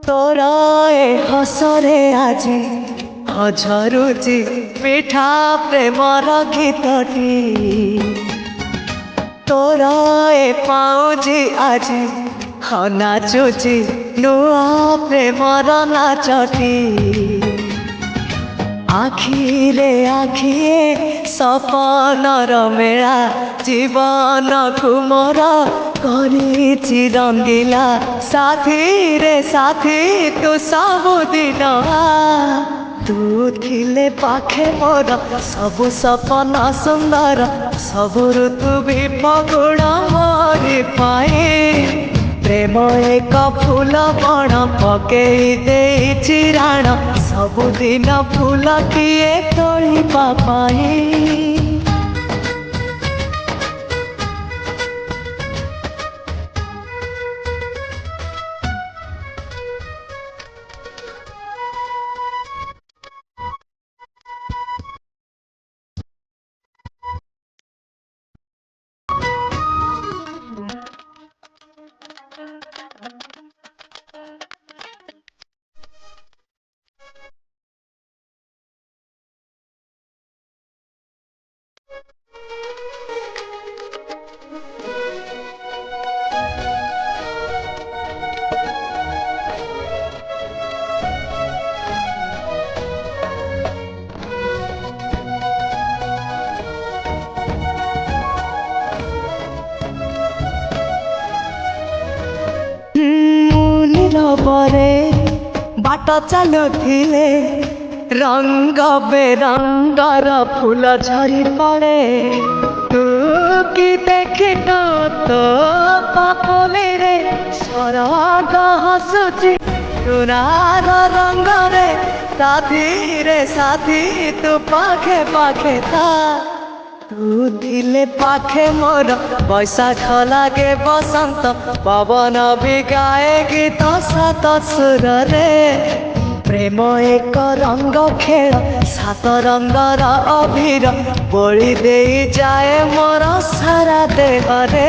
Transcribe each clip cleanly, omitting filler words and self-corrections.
तोरा ए हसरे आजे हझरुची मिठा प्रेमर गीतटी तोरा ए पाउजी आजे नाचुची नुआ प्रेमर नाचटी आखिरे आखिए सपनर मेला जीवन कुमर करिछि रंगीला साथी रे साथी तू सबुदिन तू थिले पाखे मोर सबु सपना सुंदर सबु ऋतु भी फगुण मोरी पाए प्रेम एक फूल बण पकई देछि राण सबुदिन फूल किए तोलिबा पाए नीरबरे बाट चलुथिले रंग बेरंगर फूल झरी पड़े तू कि देखी तो पापले रे सरग हसुची तुनार रंग रे साथी तू पाखे पाखे था तू थिले पाखे मोर बैशाख लागे बसंत पवन भी गाए गीत सात सुर रे प्रेम एक रंग खेल सात रंगर अभिर बोली दे जाए मोर सारा देह रे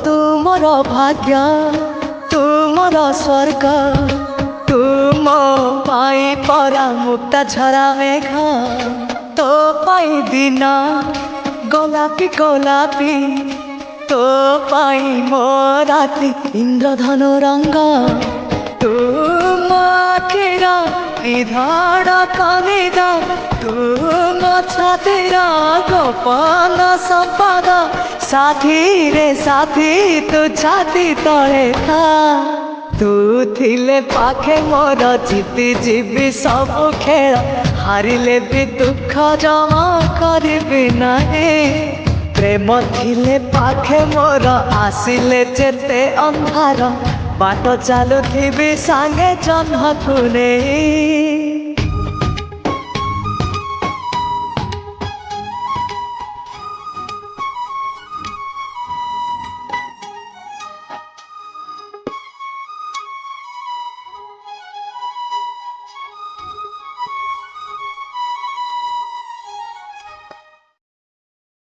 तुमर भाग्य तुमर स्वर्ग तुम पाई परा मुक्ता झरा मेघ तो पाई दिन गोलापी गोलापी तो पाई मो राति इंद्रधनु रंग तुम आखिर निधाड़ कनिद तुम छातिर गोपन संपद साथी रे साथी तू छाती तले था तू थिले पाखे मोर जीति जीवी सब खेल हारिले भी दुख जमा करिबि नहीं प्रेम थिले पाखे मोर आसिले जेते अंधार बाट चालुथिबि सांगे जन्म तू नहीं।